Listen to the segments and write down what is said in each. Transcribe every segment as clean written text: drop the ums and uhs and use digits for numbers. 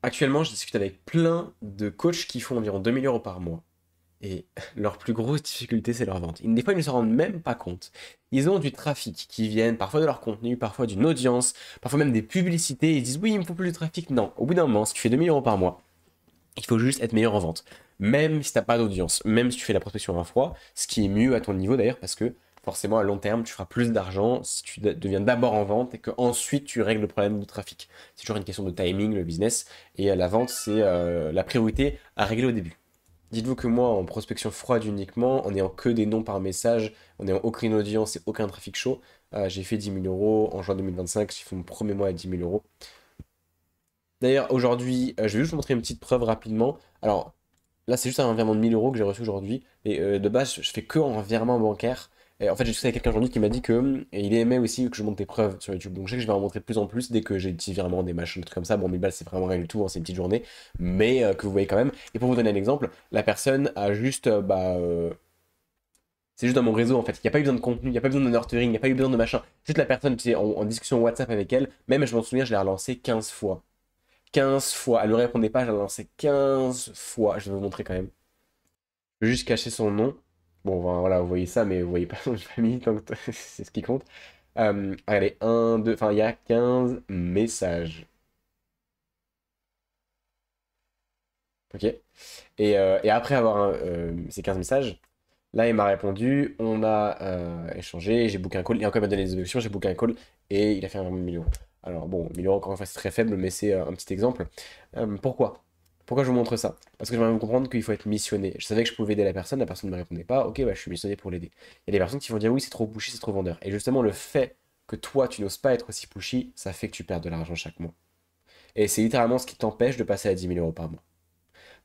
Actuellement, je discute avec plein de coachs qui font environ 2 000 € par mois. Et leur plus grosse difficulté, c'est leur vente. Des fois, ils ne se rendent même pas compte. Ils ont du trafic qui viennent parfois de leur contenu, parfois d'une audience, parfois même des publicités. Ils disent oui, il me faut plus de trafic. Non, au bout d'un moment, si tu fais 2 000 € par mois, il faut juste être meilleur en vente. Même si tu n'as pas d'audience, même si tu fais la prospection à froid, ce qui est mieux à ton niveau d'ailleurs, parce que forcément à long terme, tu feras plus d'argent si tu deviens d'abord en vente et que ensuite tu règles le problème de trafic. C'est toujours une question de timing, le business, et la vente, c'est la priorité à régler au début. Dites-vous que moi, en prospection froide uniquement, en n'ayant que des noms par message, en n'ayant aucune audience et aucun trafic chaud, j'ai fait 10 000 € en juin 2025, j'ai fait mon premier mois à 10 000 €. D'ailleurs, aujourd'hui, je vais juste vous montrer une petite preuve rapidement. Alors, là, c'est juste un virement de 1 000 € que j'ai reçu aujourd'hui. Et de base, je fais que en virement bancaire. Et en fait, j'ai discuté avec quelqu'un aujourd'hui qui m'a dit que il aimait aussi que je monte des preuves sur YouTube. Donc, je sais que je vais en montrer de plus en plus dès que j'ai des petits virements, des machins, des trucs comme ça. Bon, 1000 balles, c'est vraiment rien du tout, hein, c'est une petite journée. Mais que vous voyez quand même. Et pour vous donner un exemple, la personne a juste, c'est juste dans mon réseau en fait. Il n'y a pas eu besoin de contenu, il n'y a pas besoin de nurturing, il n'y a pas eu besoin de machin. Juste la personne, tu sais, en discussion WhatsApp avec elle. Même, je m'en souviens, je l'ai relancé 15 fois. 15 fois. Elle ne répondait pas, je l'ai lancé 15 fois. Je vais vous montrer quand même. Je vais juste cacher son nom. Bon, voilà, vous voyez ça, mais vous voyez pas son nom de famille, donc c'est ce qui compte. Regardez, un, 2, enfin, il y a 15 messages. Ok? Et après avoir ces 15 messages, là, il m'a répondu, on a échangé, j'ai booké un call. Il a encore m'a donné des objections, j'ai booké un call et il a fait un 1 000 €. Alors bon, 1 000 €, encore une fois, c'est très faible, mais c'est un petit exemple. Pourquoi? Pourquoi je vous montre ça? Parce que j'aimerais vous comprendre qu'il faut être missionné. Je savais que je pouvais aider la personne ne me répondait pas. Ok, bah, je suis missionné pour l'aider. Il y a des personnes qui vont dire oui, c'est trop pushy, c'est trop vendeur. Et justement, le fait que toi, tu n'oses pas être aussi pushy, ça fait que tu perds de l'argent chaque mois. Et c'est littéralement ce qui t'empêche de passer à 10 000 € par mois.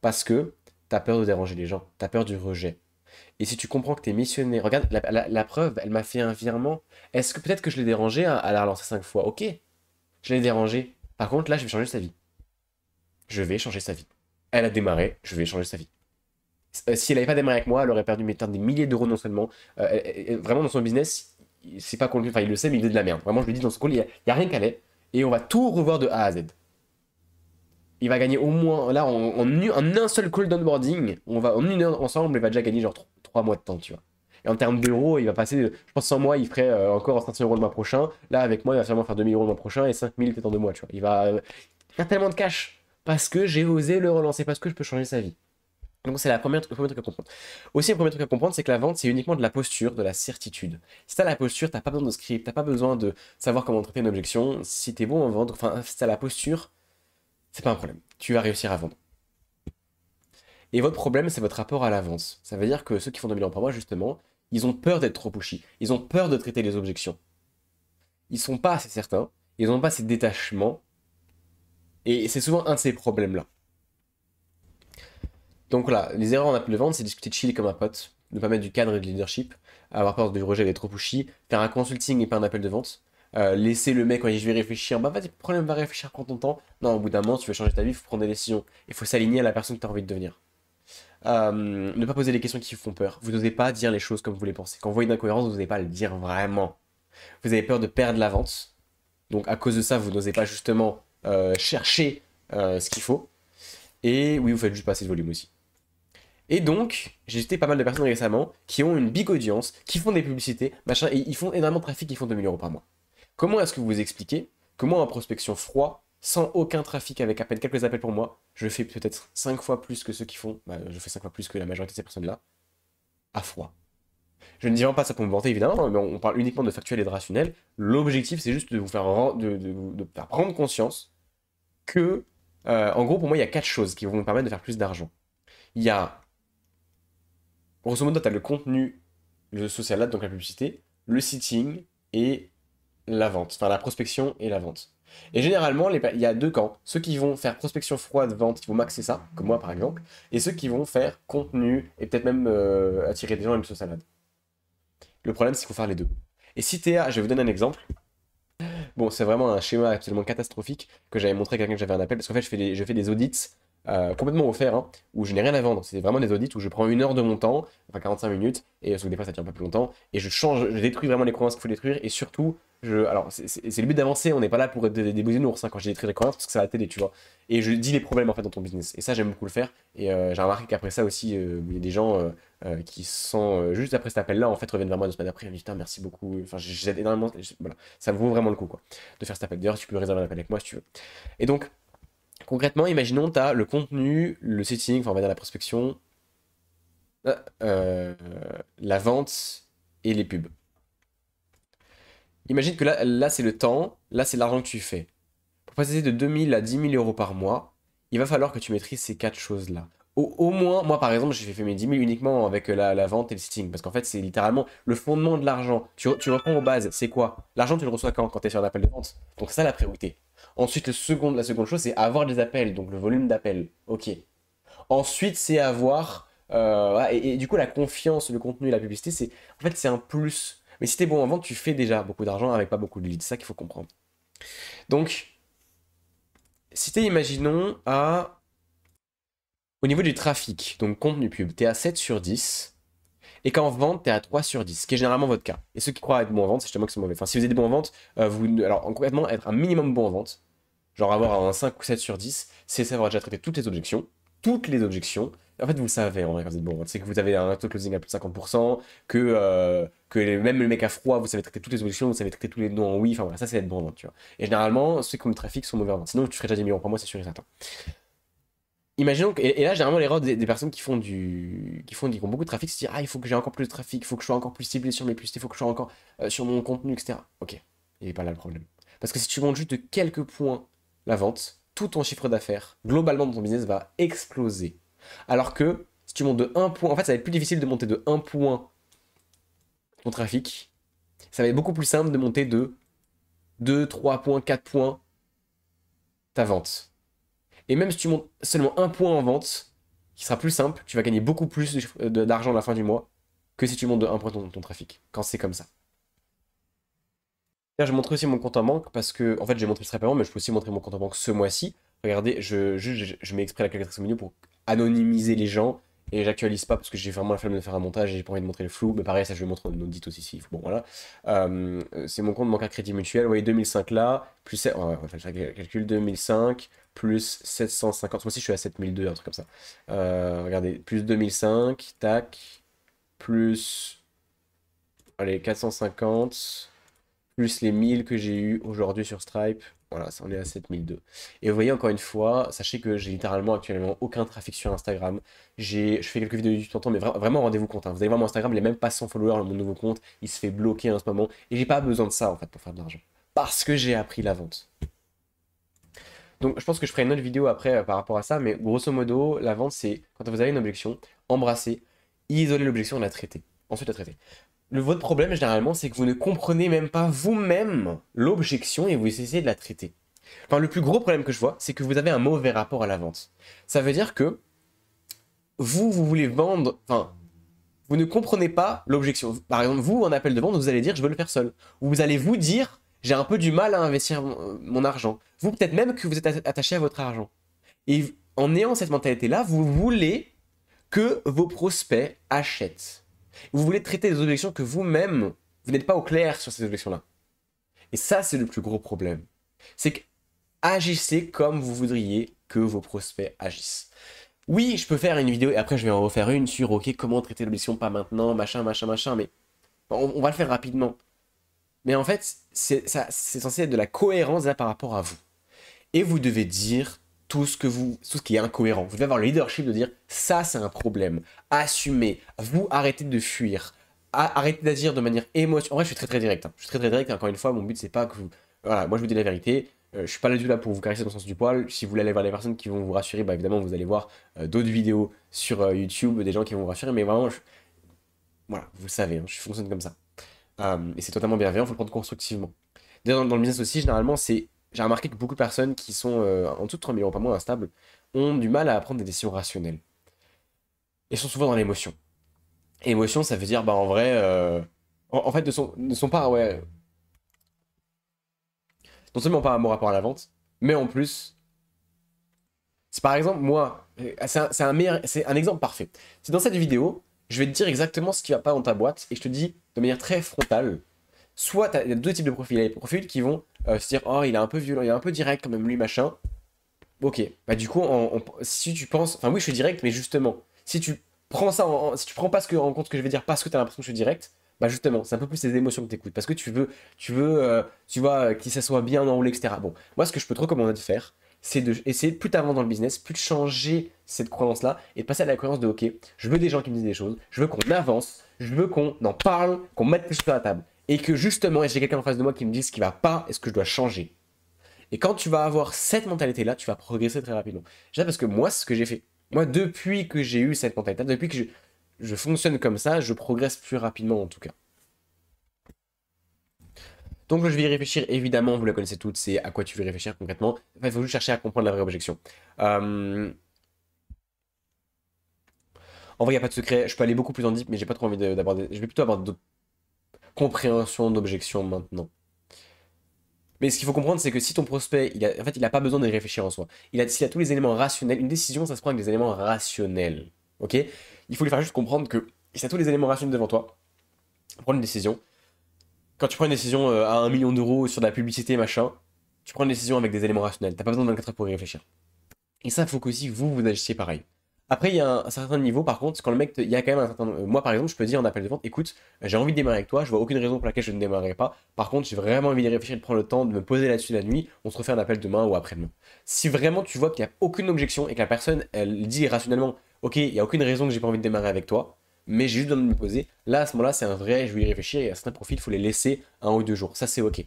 Parce que t'as peur de déranger les gens, t'as peur du rejet. Et si tu comprends que t'es missionné, regarde, la preuve, elle m'a fait un virement. Est-ce que peut-être que je l'ai dérangé à la relancer 5 fois? Ok, je l'ai dérangé. Par contre, là, je vais changer sa vie. Je vais changer sa vie. Elle a démarré, je vais changer sa vie. Si elle n'avait pas démarré avec moi, elle aurait perdu des milliers d'euros non seulement. Vraiment, dans son business, c'est pas qu'on enfin, il le sait, mais il faisait de la merde. Vraiment, je lui dis dans son call, il y a rien qu'à aller. Et on va tout revoir de A à Z. Il va gagner au moins, là, en un seul call d'onboarding, on va en une heure ensemble, il va déjà gagner genre 3 mois de temps, tu vois. Et en termes d'euros, il va passer, je pense 100 mois, il ferait encore 500 € le mois prochain. Là, avec moi, il va sûrement faire 2000 € le mois prochain et 5000 peut-être en 2 mois, tu vois. Il va faire tellement de cash parce que j'ai osé le relancer, parce que je peux changer sa vie. Donc c'est le premier truc à comprendre. Aussi, le premier truc à comprendre, c'est que la vente, c'est uniquement de la posture, de la certitude. Si t'as la posture, t'as pas besoin de script, t'as pas besoin de savoir comment traiter une objection. Si t'es bon en vente, enfin, si t'as la posture, c'est pas un problème. Tu vas réussir à vendre. Et votre problème, c'est votre rapport à la vente. Ça veut dire que ceux qui font 2 000 € par mois, justement, ils ont peur d'être trop pushy. Ils ont peur de traiter les objections. Ils sont pas assez certains. Ils n'ont pas assez de détachement. Et c'est souvent un de ces problèmes-là. Donc voilà, les erreurs en appel de vente, c'est discuter de chill comme un pote, ne pas mettre du cadre et de leadership, avoir peur du rejet d'être trop pushy, faire un consulting et pas un appel de vente, laisser le mec quand il dit je vais réfléchir, bah vas-y, problème, va réfléchir, prends ton temps. Non, au bout d'un moment, tu veux changer ta vie, il faut prendre des décisions. Il faut s'aligner à la personne que tu as envie de devenir. Ne pas poser les questions qui vous font peur. Vous n'osez pas dire les choses comme vous les pensez. Quand vous voyez une incohérence, vous n'osez pas le dire vraiment. Vous avez peur de perdre la vente. Donc à cause de ça, vous n'osez pas justement chercher ce qu'il faut. Et oui, vous faites juste pas assez de volume aussi. Et donc, j'ai cité pas mal de personnes récemment qui ont une big audience, qui font des publicités, machin, et ils font énormément de trafic, ils font 2 000 € par mois. Comment est-ce que vous expliquez que moi, en prospection froid, sans aucun trafic, avec à peine quelques appels pour moi, je fais peut-être 5 fois plus que ceux qui font, je fais 5 fois plus que la majorité de ces personnes-là, à froid. Je ne dis vraiment pas ça pour me vanter, évidemment, mais on parle uniquement de factuel et de rationnel. L'objectif, c'est juste de vous faire, de faire prendre conscience que, en gros, pour moi, il y a 4 choses qui vont me permettre de faire plus d'argent. Il y a grosso modo, tu as le contenu, le social ad, donc la publicité, le sitting et la vente. Enfin, la prospection et la vente. Et généralement, il y a deux camps. Ceux qui vont faire prospection froide, vente, ils vont maxer ça, comme moi par exemple, et ceux qui vont faire contenu et peut-être même attirer des gens à une social ad. Le problème, c'est qu'il faut faire les deux. Et si t'es je vais vous donner un exemple. Bon, c'est vraiment un schéma absolument catastrophique que j'avais montré à quelqu'un que j'avais un appel, parce qu'en fait, je fais des audits complètement offert, hein, où je n'ai rien à vendre. C'est vraiment des audits où je prends 1 heure de mon temps, enfin 45 minutes, et parce que des fois ça tient pas plus longtemps, et je change, je détruis vraiment les croyances qu'il faut détruire, et surtout, alors c'est le but d'avancer, on n'est pas là pour être des bousinours hein, quand j'ai détruit les croyances, parce que c'est à la télé, tu vois. Et je dis les problèmes en fait dans ton business, et ça j'aime beaucoup le faire, et j'ai remarqué qu'après ça aussi, il y a des gens qui sont juste après cet appel-là, en fait, reviennent vers moi 2 semaines après, ils me disent, putain, merci beaucoup, enfin j'aide énormément, voilà, ça vaut vraiment le coup, quoi, de faire cet appel. D'ailleurs, tu peux réserver un appel avec moi si tu veux. Et donc, concrètement, imaginons, tu as le contenu, le setting, enfin on va dire la prospection, euh, euh, la vente et les pubs. Imagine que là c'est le temps, là c'est l'argent que tu fais. Pour passer de 2000 à 10 000 euros par mois, il va falloir que tu maîtrises ces 4 choses-là. Au moins, moi par exemple, j'ai fait mes 10 000 uniquement avec la vente et le setting. Parce qu'en fait, c'est littéralement le fondement de l'argent. Tu reprends aux bases, c'est quoi? L'argent, tu le reçois quand? Quand tu es sur un appel de vente. Donc, c'est ça la priorité. Ensuite, la seconde chose, c'est avoir des appels, donc le volume d'appels. Ok. Ensuite, c'est avoir. Ouais, et du coup, la confiance, le contenu et la publicité, c'est un plus. Mais si t'es bon en vente, tu fais déjà beaucoup d'argent avec pas beaucoup de leads. C'est ça qu'il faut comprendre. Donc, si t'es, imaginons, au niveau du trafic, donc contenu pub, t'es à 7 sur 10, et qu'en vente, t'es à 3 sur 10, ce qui est généralement votre cas. Et ceux qui croient être bons en vente, c'est justement que c'est mauvais. Enfin, si vous êtes bon en vente, alors concrètement, être un minimum bon en vente, genre avoir un 5 ou 7 sur 10, c'est savoir déjà traiter toutes les objections. Toutes les objections. En fait, vous le savez en vrai quand vous êtes bon en vente. C'est que vous avez un taux de closing à plus de 50%, même le mec à froid, vous savez traiter toutes les objections, vous savez traiter tous les non en oui. Enfin voilà, ça c'est être bon en vente, tu vois. Et généralement, ceux qui ont le trafic sont mauvais en vente. Sinon, tu ferais déjà 10 millions par mois, c'est sûr et certain. Imaginons que, et là, généralement, l'erreur des personnes qui ont beaucoup de trafic, c'est de dire, ah, il faut que j'ai encore plus de trafic, il faut que je sois encore plus ciblé sur mes publicités, il faut que je sois encore sur mon contenu, etc. Ok, il n'est pas là le problème. Parce que si tu montes juste de quelques points la vente, tout ton chiffre d'affaires, globalement, dans ton business, va exploser. Alors que si tu montes de 1 point, en fait, ça va être plus difficile de monter de 1 point ton trafic. Ça va être beaucoup plus simple de monter de 2, 3 points, 4 points ta vente. Et même si tu montes seulement 1 point en vente, qui sera plus simple, tu vas gagner beaucoup plus d'argent à la fin du mois que si tu montes de 1 point ton trafic, quand c'est comme ça. Là, je montre aussi mon compte en banque parce que, en fait, j'ai montré le Stripe avant, mais je peux aussi montrer mon compte en banque ce mois-ci. Regardez, je mets exprès la calculatrice au milieu pour anonymiser les gens et j'actualise pas parce que j'ai vraiment la flemme de faire un montage et j'ai pas envie de montrer le flou. Mais pareil, ça, je le montre en audit aussi. Bon, voilà. C'est mon compte bancaire Crédit Mutuel. Vous voyez, 2005 là, plus. On va faire le calcul 2005 plus 750. Moi aussi, je suis à 7002, un truc comme ça. Regardez, plus 2005, tac, plus. Allez, 450 plus les 1000 que j'ai eu aujourd'hui sur Stripe. Voilà, ça en est à 7002. Et vous voyez, encore une fois, sachez que j'ai littéralement actuellement aucun trafic sur Instagram. Je fais quelques vidéos YouTube de temps en temps, mais vraiment rendez-vous compte, hein. Vous allez voir mon Instagram, il est même pas 100 followers, mon nouveau compte, il se fait bloquer en ce moment. Et j'ai pas besoin de ça en fait pour faire de l'argent. Parce que j'ai appris la vente. Donc je pense que je ferai une autre vidéo après par rapport à ça, mais grosso modo, la vente c'est quand vous avez une objection, embrasser, isoler l'objection et la traiter. Ensuite la traiter. Votre problème, généralement, c'est que vous ne comprenez même pas vous-même l'objection et vous essayez de la traiter. Enfin, le plus gros problème que je vois, c'est que vous avez un mauvais rapport à la vente. Ça veut dire que vous voulez vendre, enfin, vous ne comprenez pas l'objection. Par exemple, vous, en appel de vente, vous allez dire, je veux le faire seul. Ou vous allez vous dire, j'ai un peu du mal à investir mon argent. Vous, peut-être même que vous êtes attaché à votre argent. Et en ayant cette mentalité-là, vous voulez que vos prospects achètent. Vous voulez traiter des objections que vous-même, vous n'êtes pas au clair sur ces objections-là. Et ça, c'est le plus gros problème. C'est que agissez comme vous voudriez que vos prospects agissent. Oui, je peux faire une vidéo et après je vais en refaire une sur ok, comment traiter l'objection, pas maintenant, machin, machin, machin, mais on va le faire rapidement. Mais en fait, c'est censé être de la cohérence là par rapport à vous. Et vous devez dire tout ce qui est incohérent. Vous devez avoir le leadership de dire ça c'est un problème. Assumez. Vous arrêtez de fuir. Arrêtez d'agir de manière émotionnelle. En vrai, je suis très très direct, hein. Je suis très très direct. Encore une fois, mon but c'est pas que vous. Voilà, moi je vous dis la vérité. Je suis pas là du tout là pour vous caresser dans le sens du poil. Si vous voulez aller voir les personnes qui vont vous rassurer, bah évidemment vous allez voir d'autres vidéos sur YouTube, des gens qui vont vous rassurer. Mais vraiment, voilà, vous le savez, hein, je fonctionne comme ça. Et c'est totalement bienveillant, il faut le prendre constructivement. D'ailleurs, dans le business aussi, généralement, j'ai remarqué que beaucoup de personnes qui sont en dessous de 3 000 euros par mois instables ont du mal à prendre des décisions rationnelles. Et sont souvent dans l'émotion. Et émotion, ça veut dire, bah en vrai, en fait, ne sont pas, ouais, non seulement pas à mon rapport à la vente, mais en plus, par exemple, moi, c'est un exemple parfait. C'est dans cette vidéo, je vais te dire exactement ce qui va pas dans ta boîte et je te dis de manière très frontale. Soit il y a deux types de profils. Il y a les profils qui vont se dire oh, il est un peu violent, il est un peu direct quand même, lui, machin. Ok, bah du coup, si tu penses. Enfin, oui, je suis direct, mais justement, si tu prends ça si tu prends pas en compte ce que je vais dire parce que tu as l'impression que je suis direct, bah justement, c'est un peu plus les émotions que tu écoutes. Parce que tu vois, que ça soit bien enroulé, etc. Bon, moi, ce que je peux te recommander de faire, c'est de essayer, plus t'avances dans le business, plus de changer cette croyance-là et de passer à la croyance de ok, je veux des gens qui me disent des choses, je veux qu'on avance, je veux qu'on en parle, qu'on mette les choses sur la table. Et que justement, j'ai quelqu'un en face de moi qui me dit ce qui va pas et ce que je dois changer. Et quand tu vas avoir cette mentalité-là, tu vas progresser très rapidement. Déjà parce que moi, c'est ce que j'ai fait. Moi, depuis que j'ai eu cette mentalité, depuis que je fonctionne comme ça, je progresse plus rapidement en tout cas. Donc je vais y réfléchir, évidemment, vous la connaissez toutes, c'est à quoi tu veux réfléchir concrètement. Enfin, il faut juste chercher à comprendre la vraie objection. En vrai, il n'y a pas de secret, je peux aller beaucoup plus en deep, mais j'ai pas trop envie d'aborder. Je vais plutôt avoir d'autres compréhensions d'objections maintenant. Mais ce qu'il faut comprendre, c'est que si ton prospect, en fait, il n'a pas besoin de réfléchir en soi. S'il a tous les éléments rationnels, une décision, ça se prend avec des éléments rationnels. Ok? Il faut lui faire juste comprendre que si tu as tous les éléments rationnels devant toi, prendre une décision. Quand tu prends une décision à 1 million d'euros sur de la publicité, machin, tu prends une décision avec des éléments rationnels. T'as pas besoin de 24 heures pour y réfléchir. Et ça, il faut qu'aussi vous agissiez pareil. Après, il y a un certain niveau, par contre, quand le mec, il y a quand même un certain. Moi, par exemple, je peux dire en appel de vente, écoute, j'ai envie de démarrer avec toi, je vois aucune raison pour laquelle je ne démarrerai pas. Par contre, j'ai vraiment envie de réfléchir, de prendre le temps, de me poser là-dessus la nuit, on se refait un appel demain ou après-demain. Si vraiment tu vois qu'il n'y a aucune objection et que la personne, elle dit rationnellement, ok, il n'y a aucune raison que j'ai pas envie de démarrer avec toi, mais j'ai juste besoin de me poser, là, à ce moment-là, c'est un vrai, je vais y réfléchir, et à certains profils, il faut les laisser 1 ou 2 jours. Ça, c'est ok.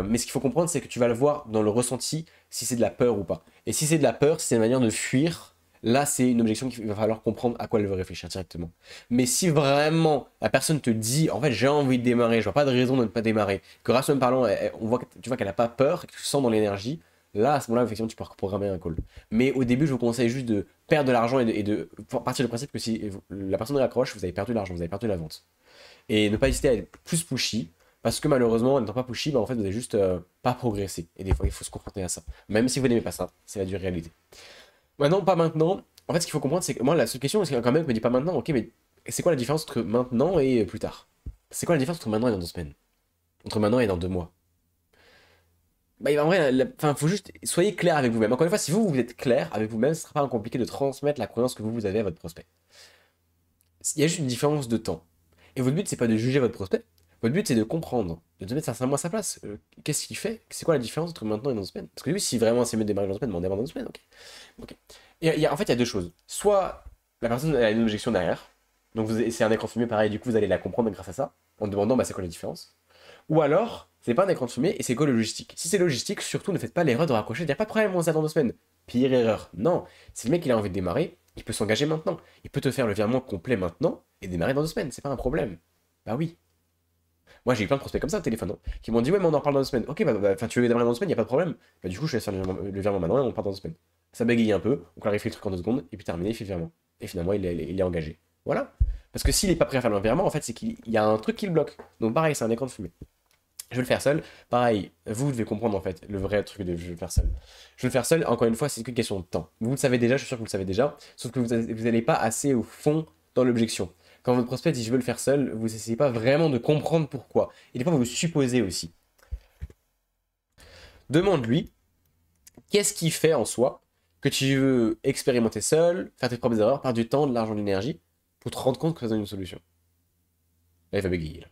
Mais ce qu'il faut comprendre, c'est que tu vas le voir dans le ressenti si c'est de la peur ou pas. Et si c'est de la peur, si c'est une manière de fuir, là c'est une objection qu'il va falloir comprendre à quoi elle veut réfléchir directement. Mais si vraiment la personne te dit, en fait j'ai envie de démarrer, je vois pas de raison de ne pas démarrer, que rationnellement parlant, tu vois qu'elle a pas peur, que tu sens dans l'énergie, là à ce moment-là, effectivement, tu peux programmer un call. Mais au début, je vous conseille juste de perdre de l'argent et de partir du principe que si la personne raccroche, vous avez perdu de l'argent, vous avez perdu la vente. Et ne pas hésiter à être plus pushy, parce que malheureusement, en n'étant pas pushy, bah, en fait, vous n'avez juste pas progressé. Et des fois, il faut se confronter à ça. Même si vous n'aimez pas ça, c'est la dure réalité. Maintenant, pas maintenant. En fait, ce qu'il faut comprendre, c'est que moi, la seule question, c'est quand même me dit pas maintenant, ok, mais c'est quoi la différence entre maintenant et plus tard? C'est quoi la différence entre maintenant et dans 2 semaines? Entre maintenant et dans 2 mois? Bah, en vrai, enfin, faut juste, soyez clair avec vous-même. Encore une fois, si vous êtes clair avec vous-même, ce sera pas compliqué de transmettre la croyance que vous avez à votre prospect. Il y a juste une différence de temps. Et votre but, c'est pas de juger votre prospect. Votre but, c'est de comprendre, de te mettre sincèrement à sa place. Qu'est-ce qu'il fait? C'est quoi la différence entre maintenant et dans 2 semaines? Parce que oui, si vraiment c'est mieux de démarrer dans 2 semaines, mais on démarre dans 2 semaines, ok. Ok. En fait, il y a deux choses. Soit la personne a une objection derrière, donc c'est un écran de fumée pareil, du coup vous allez la comprendre grâce à ça, en demandant bah, c'est quoi la différence. Ou alors, c'est pas un écran de fumée et c'est quoi le logistique. Si c'est logistique, surtout ne faites pas l'erreur de raccrocher, il n'y a pas de problème, on s'attend 2 semaines. Pire erreur. Non, si le mec il a envie de démarrer, il peut s'engager maintenant. Il peut te faire le virement complet maintenant et démarrer dans 2 semaines, c'est pas un problème. Bah oui. Moi j'ai eu plein de prospects comme ça au téléphone, hein, qui m'ont dit ouais mais on en parle dans 2 semaines. Ok enfin tu veux démarrer dans 2 semaines, y a pas de problème. Bah du coup je vais faire le virement maintenant et on part dans 2 semaines. Ça bégaye un peu, on clarifie le truc en 2 secondes, et puis terminé, il fait le virement. Et finalement il est engagé. Voilà. Parce que s'il est pas prêt à faire le virement, en fait c'est qu'il y a un truc qui le bloque. Donc pareil, c'est un écran de fumée. Je vais le faire seul. Pareil, vous devez comprendre en fait le vrai truc de je vais le faire seul. Je vais le faire seul, encore une fois, c'est qu'une question de temps. Vous le savez déjà, je suis sûr que vous le savez déjà, sauf que vous n'allez pas assez au fond dans l'objection. Quand votre prospect dit je veux le faire seul, vous n'essayez pas vraiment de comprendre pourquoi. Et des fois, vous le supposez aussi. Demande-lui qu'est-ce qui fait en soi que tu veux expérimenter seul, faire tes propres erreurs, perdre du temps, de l'argent, de l'énergie, pour te rendre compte que ça donne une solution. Là, il va bégayer. Là.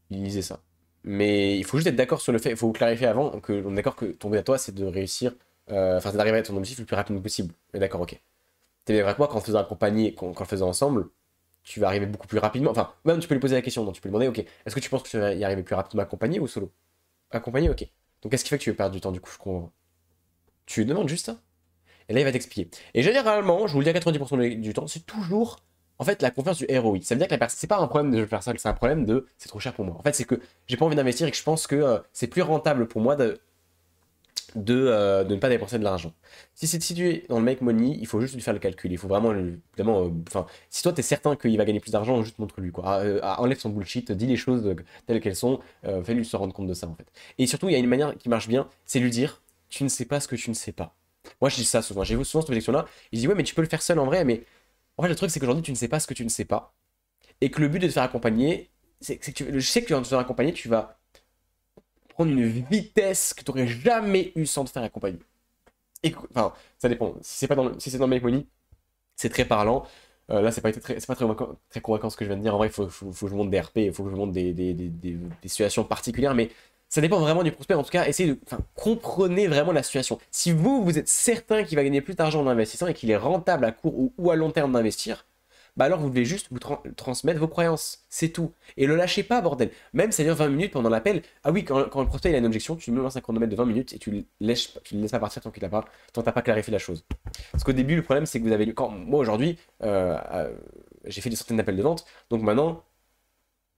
Il disait ça. Mais il faut juste être d'accord sur le fait, il faut vous clarifier avant que on est d'accord que ton but à toi, c'est de réussir, enfin, c'est d'arriver à ton objectif le plus rapidement possible. Mais d'accord, ok. T'es bien vrai que moi, quand on faisait accompagner, quand on le faisait ensemble, tu vas arriver beaucoup plus rapidement. Enfin, même tu peux lui poser la question, donc tu peux lui demander, ok, est-ce que tu penses que tu vas y arriver plus rapidement accompagné ou solo? Accompagné, ok. Donc qu'est-ce qui fait que tu veux perdre du temps du coup, je comprends. Tu lui demandes juste ça. Et là, il va t'expliquer. Et généralement, je vous le dis à 90% du temps, c'est toujours en fait la confiance du ROI. Ça veut dire que la personne, c'est pas un problème de je veux faire ça, c'est un problème de c'est trop cher pour moi. En fait, c'est que j'ai pas envie d'investir et que je pense que c'est plus rentable pour moi de ne pas dépenser de l'argent. Si c'est situé dans le make money, il faut juste lui faire le calcul. Il faut vraiment, évidemment, enfin, si toi t'es certain qu'il va gagner plus d'argent, juste montre-lui quoi. Enlève son bullshit, dis les choses telles qu'elles sont, fais-lui se rendre compte de ça en fait. Et surtout, il y a une manière qui marche bien, c'est lui dire, tu ne sais pas ce que tu ne sais pas. Moi, je dis ça souvent. J'ai souvent cette objection-là. Il dit, ouais, mais tu peux le faire seul en vrai. Mais en fait, le truc, c'est qu'aujourd'hui, tu ne sais pas ce que tu ne sais pas. Et que le but de te faire accompagner, c'est que je sais que tu vas te faire accompagner, tu vas prendre une vitesse que tu n'aurais jamais eu sans te faire accompagner. Et, enfin, ça dépend. Si c'est pas dans si c'est dans Make Money, c'est très parlant. Là, c'est pas très convaincant ce que je viens de dire. En vrai, faut que je monte des RP, il faut que je monte des situations particulières, mais ça dépend vraiment du prospect. En tout cas, essayez de, enfin, comprenez vraiment la situation. Si vous êtes certain qu'il va gagner plus d'argent en investissant et qu'il est rentable à court ou à long terme d'investir, bah alors vous devez juste vous transmettre vos croyances. C'est tout. Et le lâchez pas, bordel. Même ça dure 20 minutes pendant l'appel. Ah oui, quand le prospect il a une objection, tu lui lances un chronomètre de 20 minutes et tu le laisses pas partir tant que t'as pas clarifié la chose. Parce qu'au début, le problème, c'est que vous avez. Moi, aujourd'hui, j'ai fait des centaines d'appels de vente. Donc maintenant,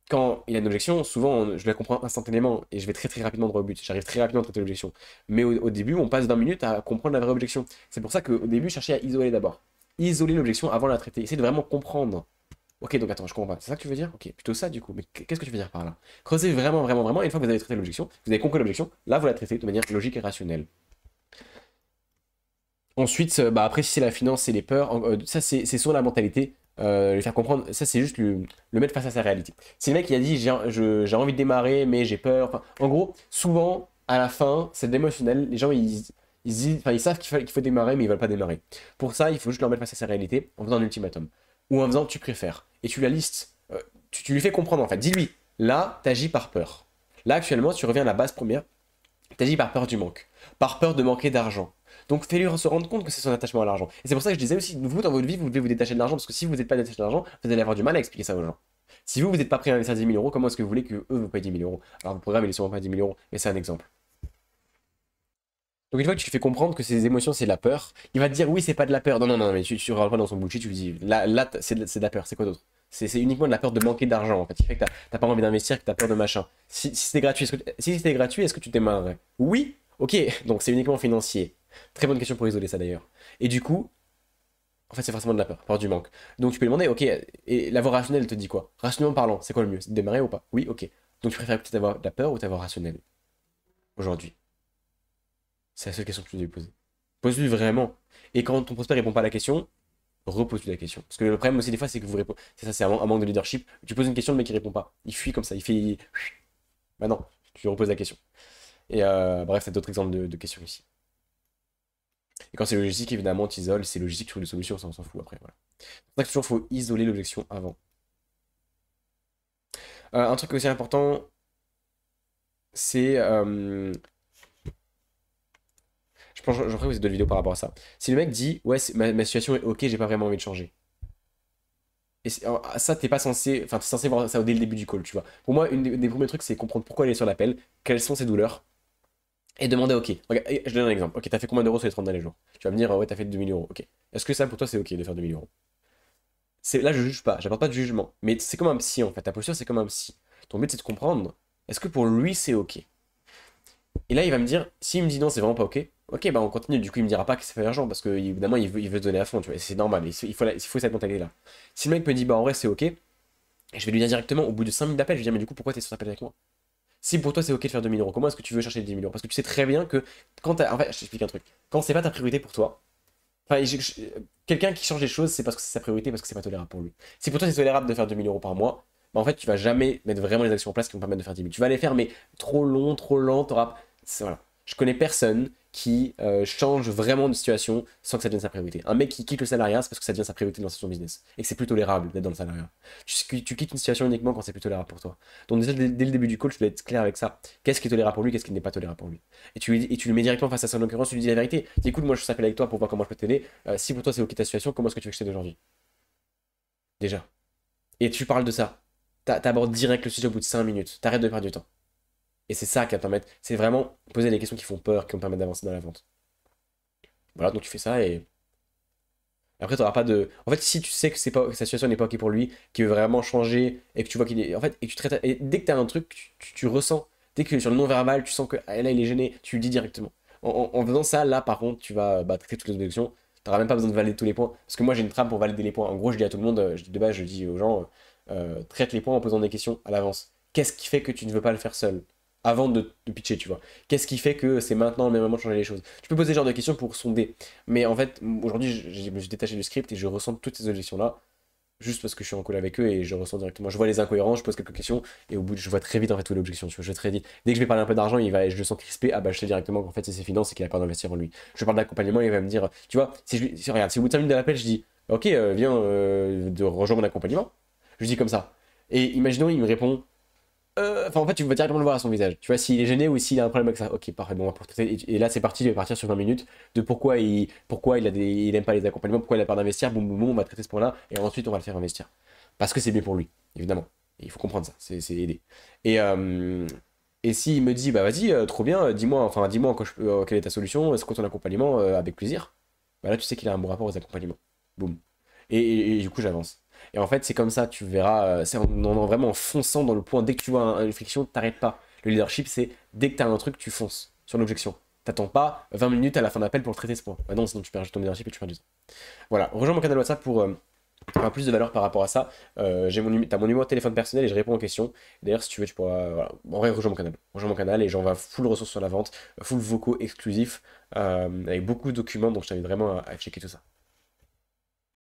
quand il a une objection, souvent, je la comprends instantanément et je vais très très rapidement droit au but. J'arrive très rapidement à traiter l'objection. Mais au début, on passe 20 minutes à comprendre la vraie objection. C'est pour ça qu'au début, cherchez à isoler d'abord. Isoler l'objection avant de la traiter. Essayez de vraiment comprendre. Ok, donc attends, je comprends pas. C'est ça que tu veux dire? Ok, plutôt ça du coup. Mais qu'est-ce que tu veux dire par là? Creusez vraiment, vraiment, vraiment. Et une fois que vous avez traité l'objection, vous avez compris l'objection, là, vous la traitez de manière logique et rationnelle. Ensuite, bah après, si c'est la finance, c'est les peurs. Ça, c'est sur la mentalité. Lui faire comprendre, ça, c'est juste le mettre face à sa réalité. C'est le mec qui a dit j'ai envie de démarrer, mais j'ai peur. Enfin, en gros, souvent, à la fin, c'est émotionnel. Les gens, ils savent qu'il faut démarrer, mais ils veulent pas démarrer. Pour ça, il faut juste leur mettre face à sa réalité en faisant un ultimatum. Ou en faisant tu préfères. Et tu la listes. Tu lui fais comprendre en fait. Dis-lui, là, t'agis par peur. Là, actuellement, tu reviens à la base première. T'agis par peur du manque. Par peur de manquer d'argent. Donc fais-lui se rendre compte que c'est son attachement à l'argent. Et c'est pour ça que je disais aussi, vous, dans votre vie, vous devez vous détacher de l'argent, parce que si vous n'êtes pas détaché de l'argent, vous allez avoir du mal à expliquer ça aux gens. Si vous n'êtes pas prêt à investir 10 000 euros, comment est-ce que vous voulez que eux vous payent 10 000 euros? Alors, le programme, il est sûrement pas 10 000 euros, mais c'est un exemple. Donc, une fois que tu lui fais comprendre que ses émotions, c'est de la peur, il va te dire, oui, c'est pas de la peur. Non, non, non, mais tu rentres pas dans son bullshit, tu lui dis, là c'est de la peur, c'est quoi d'autre? C'est uniquement de la peur de manquer d'argent, en fait, qui fait que t'as pas envie d'investir, que t'as peur de machin. Si c'était gratuit, si c'était gratuit, est-ce que tu démarrerais? Oui, ok, donc c'est uniquement financier. Très bonne question pour isoler ça d'ailleurs. Et du coup, en fait, c'est forcément de la peur du manque. Donc tu peux lui demander, ok, et la voix rationnelle te dit quoi? Rationnellement parlant, c'est quoi le mieux? C'est de démarrer ou pas? Oui, ok. Donc tu préfères peut-être avoir de la peur ou ta voix rationnelle aujourd'hui? C'est la seule question que tu dois lui poser. Pose-lui vraiment. Et quand ton prospect répond pas à la question, repose-lui la question. Parce que le problème aussi des fois, c'est que vous répondez. C'est ça, c'est un manque de leadership. Tu poses une question, le mec il répond pas. Il fuit comme ça, il fait. Bah non, tu lui reposes la question. Et bref, t'as d'autres exemples de questions ici. Et quand c'est logistique, évidemment, tu isoles, c'est logistique, tu trouves des solutions, ça on s'en fout après. Voilà. C'est pour ça que toujours faut isoler l'objection avant. Un truc aussi important, c'est. Je pense, je ferai aussi d'autres vidéos par rapport à ça. Si le mec dit, ouais, ma situation est ok, j'ai pas vraiment envie de changer. Et ça, t'es pas censé. Enfin, t'es censé voir ça dès le début du call, tu vois. Pour moi, une des premiers trucs, c'est comprendre pourquoi elle est sur l'appel, quelles sont ses douleurs, et demander, ok, regarde, je donne un exemple. Ok, t'as fait combien d'euros sur les 30 derniers jours? Tu vas me dire, ouais, t'as fait 2000 euros. Ok. Est-ce que ça, pour toi, c'est ok de faire 2000 euros? Là, je juge pas, j'apporte pas de jugement. Mais c'est comme un psy, en fait. Ta posture, c'est comme un psy. Ton but, c'est de comprendre, est-ce que pour lui, c'est ok? Et là, il va me dire, s'il me dit non, c'est vraiment pas ok, ok, bah on continue. Du coup, il me dira pas que c'est pas urgent, parce que évidemment, il veut se donner à fond, tu vois. Et c'est normal, il faut cette mentalité-là. Si le mec me dit, bah en vrai, c'est ok, je vais lui dire directement, au bout de 5 minutes d'appel, je vais lui dire, mais du coup, pourquoi t'es sur cet appel avec moi? Si pour toi c'est ok de faire 2000 euros, comment est-ce que tu veux chercher les 10 000 euros? Parce que tu sais très bien que quand t'as. En fait, je t'explique un truc. Quand c'est pas ta priorité pour toi, enfin, quelqu'un qui change les choses, c'est parce que c'est sa priorité, parce que c'est pas tolérable pour lui. Si pour toi c'est tolérable de faire 2000 euros par mois, bah en fait, tu vas jamais mettre vraiment les actions en place qui vont permettre de faire 10 000. Tu vas les faire, mais trop long, trop lent, t'auras. Voilà. Je connais personne qui change vraiment de situation sans que ça devienne sa priorité. Un mec qui quitte le salariat, c'est parce que ça devient sa priorité dans son business. Et que c'est plus tolérable d'être dans le salariat. Tu quittes une situation uniquement quand c'est plus tolérable pour toi. Donc déjà, dès le début du call, tu dois être clair avec ça. Qu'est-ce qui est tolérable pour lui, qu'est-ce qui n'est pas tolérable pour lui. Et tu le mets directement face à son occurrence, tu lui dis la vérité. Tu dis, écoute, moi je s'appelle avec toi pour voir comment je peux t'aider. Si pour toi c'est ok ta situation, comment est-ce que tu veux que je t'aide aujourd'hui? Déjà. Et tu parles de ça. T'abordes direct le sujet au bout de 5 minutes. T'arrêtes de perdre du temps. Et c'est ça qui va te permettre. C'est vraiment poser des questions qui font peur, qui vont permettre d'avancer dans la vente. Voilà, donc tu fais ça et après, tu n'auras pas de. En fait, si tu sais que, que sa situation n'est pas OK pour lui, qu'il veut vraiment changer, et que tu vois qu'il est. En fait, et que tu traites. Et dès que tu as un truc, tu ressens. Dès que sur le non-verbal, tu sens que là, il est gêné, tu lui dis directement. En faisant ça, là, par contre, tu vas traiter toutes les objections. Tu n'auras même pas besoin de valider tous les points. Parce que moi, j'ai une trame pour valider les points. En gros, je dis à tout le monde, de base, je dis aux gens, traite les points en posant des questions à l'avance. Qu'est-ce qui fait que tu ne veux pas le faire seul? avant de pitcher, tu vois. Qu'est-ce qui fait que c'est maintenant le même moment de changer les choses? Tu peux poser ce genre de questions pour sonder. Mais en fait, aujourd'hui, je me suis détaché du script et je ressens toutes ces objections-là juste parce que je suis en call avec eux et je ressens directement. Je vois les incohérences, je pose quelques questions et au bout, je vois très vite en fait où est l'objection. Tu vois, je vais très vite. Dès que je vais parler un peu d'argent, je le sens crispé. Ah bah je sais directement qu'en fait c'est ses finances et qu'il a peur d'investir en lui. Je parle d'accompagnement, il va me dire, tu vois, regarde, si au bout de 5 minutes de l'appel, je dis, ok, viens de rejoindre mon accompagnement. Je lui dis comme ça. Et imaginons, il me répond. Enfin, en fait, tu vas directement le voir à son visage. Tu vois, s'il est gêné ou s'il a un problème avec ça. Ok, parfait, bon, on va pour traiter. Et là, c'est parti, je vais partir sur 20 minutes de pourquoi il aime pas les accompagnements, pourquoi il a peur d'investir. Boum, boum, boum, on va traiter ce point-là. Et ensuite, on va le faire investir. Parce que c'est bien pour lui, évidemment. Et il faut comprendre ça, c'est aider. Et, euh, et s'il me dit, bah vas-y, trop bien, dis-moi quelle est ta solution, c'est quoi ton accompagnement, avec plaisir. Bah là, tu sais qu'il a un bon rapport aux accompagnements. Boum. Et du coup, j'avance. Et en fait, c'est comme ça, tu verras, c'est vraiment en fonçant dans le point. Dès que tu vois une friction, t'arrêtes pas. Le leadership, c'est dès que tu as un truc, tu fonces sur l'objection. T'attends pas 20 minutes à la fin d'appel pour traiter ce point. Bah non, sinon tu perds ton leadership et tu perds du temps. Voilà, rejoins mon canal WhatsApp pour avoir plus de valeur par rapport à ça. T'as mon numéro de téléphone personnel et je réponds aux questions. D'ailleurs, si tu veux, tu pourras. Voilà. En vrai, rejoins mon canal. Rejoins mon canal et j'envoie full ressources sur la vente, full vocaux exclusifs, avec beaucoup de documents, donc je t'invite vraiment à checker tout ça.